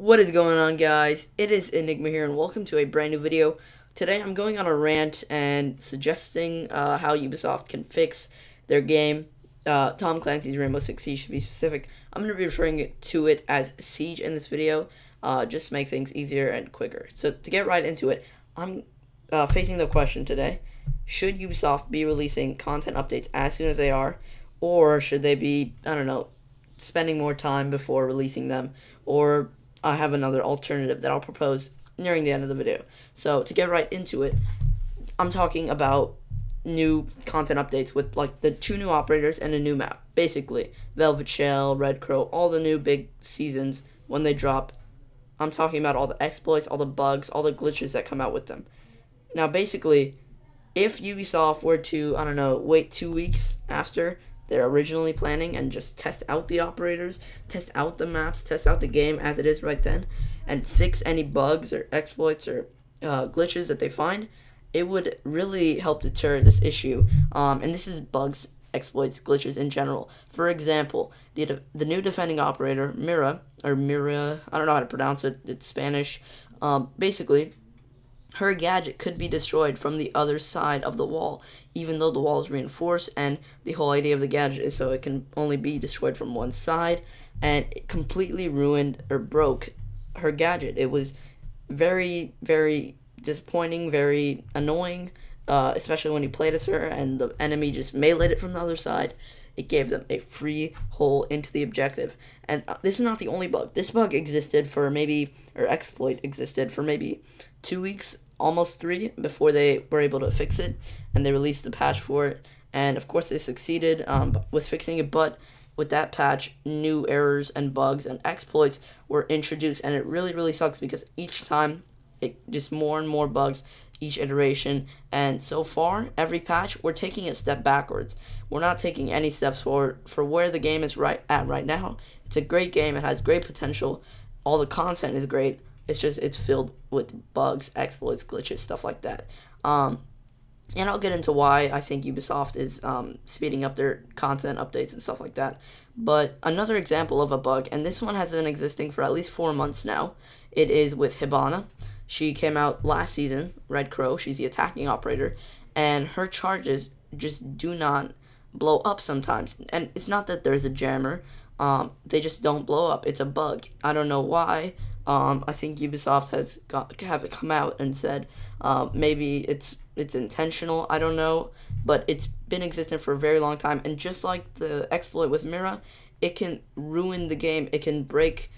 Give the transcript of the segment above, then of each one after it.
What is going on, guys? It is Enigma here, and welcome to a brand new video. Today I'm going on a rant and suggesting how Ubisoft can fix their game, Tom Clancy's Rainbow Six Siege to be specific. I'm going to be referring to it as Siege in this video, just to make things easier and quicker. So to get right into it, I'm facing the question today: should Ubisoft be releasing content updates as soon as they are, or should they be, I don't know, spending more time before releasing them, or I have another alternative that I'll propose nearing the end of the video. So to get right into it, I'm talking about new content updates with like the 2 new operators and a new map. Basically, Velvet Shell, Red Crow, all the new big seasons when they drop. I'm talking about all the exploits, all the bugs, all the glitches that come out with them. Now, basically, if Ubisoft were to, I don't know, wait 2 weeks after they're originally planning and just test out the operators, test out the maps, test out the game as it is right then, and fix any bugs or exploits or glitches that they find, it would really help deter this issue. And this is bugs, exploits, glitches in general. For example, the new defending operator, Mira, I don't know how to pronounce it, it's Spanish. Basically, her gadget could be destroyed from the other side of the wall, even though the wall is reinforced, and the whole idea of the gadget is so it can only be destroyed from one side, and it completely ruined or broke her gadget. It was very, very disappointing, very annoying, especially when you played as her and the enemy just meleeed it from the other side. It gave them a free hole into the objective. And this is not the only bug. This bug existed for exploit existed for maybe 2 weeks, almost 3, before they were able to fix it, and they released a patch for it. And of course they succeeded with fixing it, but with that patch, new errors and bugs and exploits were introduced, and it really, really sucks because each time it just more and more bugs each iteration, and so far every patch we're taking a step backwards. We're not taking any steps forward for where the game is right now. It's a great game, it has great potential, all the content is great, it's filled with bugs, exploits, glitches, stuff like that. And I'll get into why I think Ubisoft is speeding up their content updates and stuff like that. But another example of a bug, and this one has been existing for at least 4 months now, it is with Hibana. She came out last season, Red Crow, she's the attacking operator, and her charges just do not blow up sometimes. And it's not that there's a jammer, they just don't blow up. It's a bug. I don't know why. I think Ubisoft have it come out and said maybe it's intentional. I don't know, but it's been existent for a very long time. And just like the exploit with Mira, it can ruin the game. It can break,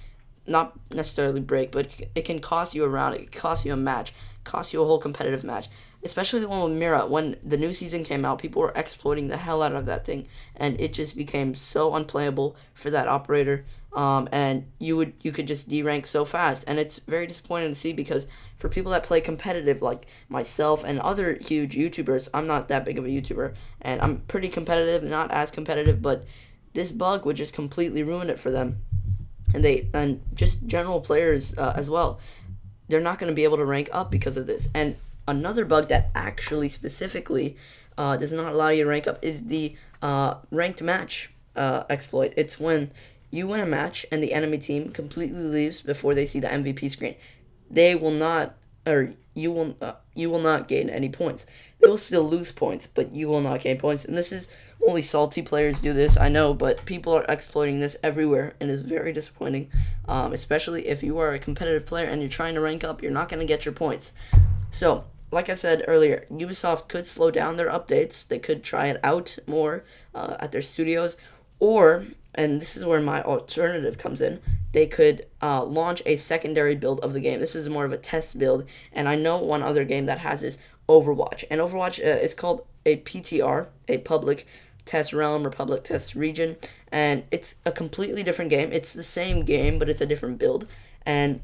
not necessarily break, but it can cost you a round. It can cost you a match, cost you a whole competitive match. Especially the one with Mira. When the new season came out, people were exploiting the hell out of that thing, and it just became so unplayable for that operator. And you could just derank so fast, and it's very disappointing to see because for people that play competitive like myself and other huge YouTubers, I'm not that big of a YouTuber, and I'm pretty competitive, not as competitive, but this bug would just completely ruin it for them, and just general players as well. They're not going to be able to rank up because of this. And another bug that actually specifically does not allow you to rank up is the ranked match exploit. It's when you win a match and the enemy team completely leaves before they see the MVP screen. They will not, or you will not gain any points. They will still lose points, but you will not gain points. And this is only salty players do this, I know, but people are exploiting this everywhere, and it's very disappointing. Especially if you are a competitive player and you're trying to rank up, you're not going to get your points. So, like I said earlier, Ubisoft could slow down their updates. They could try it out more at their studios, or, and this is where my alternative comes in, they could launch a secondary build of the game. This is more of a test build, and I know one other game that has this, Overwatch. And Overwatch is called a PTR, a public test realm or public test region, and it's a completely different game. It's the same game, but it's a different build. And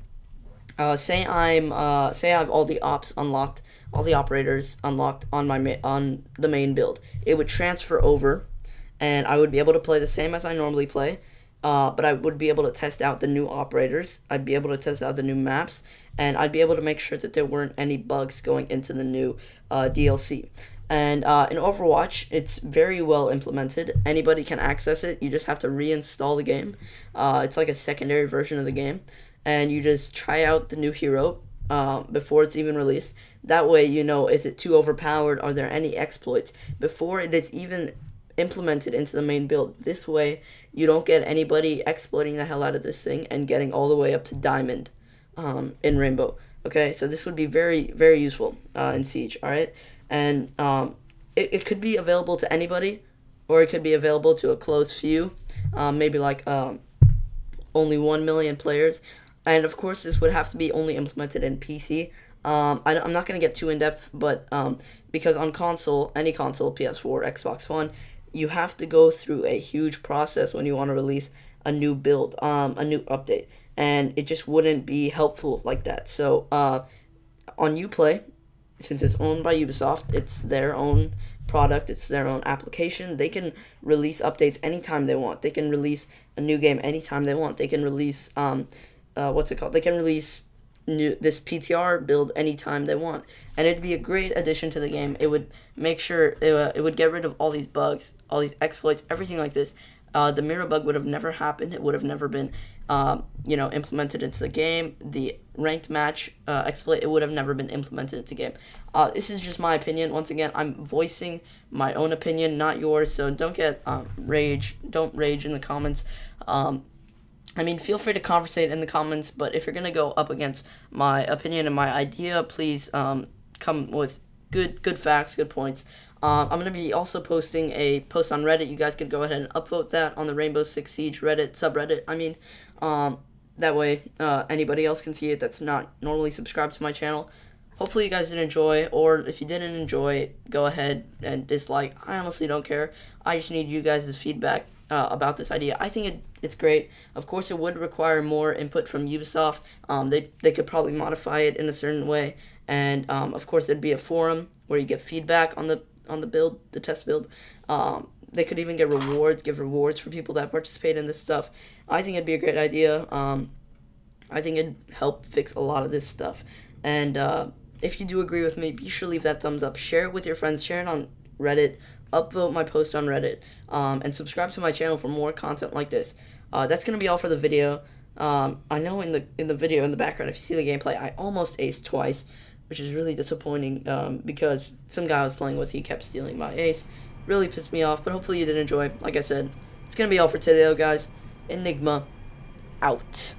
say I have all the ops unlocked, all the operators unlocked on on the main build. It would transfer over, and I would be able to play the same as I normally play, but I would be able to test out the new operators. I'd be able to test out the new maps, and I'd be able to make sure that there weren't any bugs going into the new DLC. And in Overwatch, it's very well implemented. Anybody can access it. You just have to reinstall the game. It's like a secondary version of the game. and you just try out the new hero before it's even released. That way, you know, is it too overpowered? Are there any exploits before it is even implemented into the main build? This way, you don't get anybody exploiting the hell out of this thing and getting all the way up to diamond in Rainbow. Okay, so this would be very, very useful in Siege. All right, and it could be available to anybody, or it could be available to a close few, maybe like only 1 million players. And of course, this would have to be only implemented in PC. I'm not going to get too in depth, but because on console, any console, PS4, Xbox One, you have to go through a huge process when you want to release a new build, a new update, and it just wouldn't be helpful like that. So on UPLAY, since it's owned by Ubisoft, it's their own product, it's their own application. They can release updates anytime they want. They can release a new game anytime they want. They can release what's it called? They can release this PTR build anytime they want, and it'd be a great addition to the game. It would make sure it would get rid of all these bugs, all these exploits, everything like this. The mirror bug would have never happened. It would have never been, implemented into the game. The ranked match exploit, it would have never been implemented into the game. This is just my opinion. Once again, I'm voicing my own opinion, not yours. So don't get Don't rage in the comments. I mean, feel free to conversate in the comments, but if you're going to go up against my opinion and my idea, please come with good facts, good points. I'm going to be also posting a post on Reddit. You guys can go ahead and upvote that on the Rainbow Six Siege Reddit subreddit. I mean, that way anybody else can see it that's not normally subscribed to my channel. Hopefully you guys did enjoy, or if you didn't enjoy, go ahead and dislike. I honestly don't care. I just need you guys' feedback about this idea. I think it's great. Of course, it would require more input from Ubisoft. They could probably modify it in a certain way, and of course, there'd be a forum where you get feedback on the build, the test build. They could even get rewards, give rewards for people that participate in this stuff. I think it'd be a great idea. I think it'd help fix a lot of this stuff. And if you do agree with me, be sure to leave that thumbs up. Share it with your friends. Share it on Reddit. Upvote my post on Reddit, and subscribe to my channel for more content like this. That's gonna be all for the video. I know in the video in the background, if you see the gameplay, I almost aced twice, which is really disappointing because some guy I was playing with, he kept stealing my ace. Really pissed me off, but hopefully you did enjoy. Like I said, it's gonna be all for today, though, guys. Enigma out.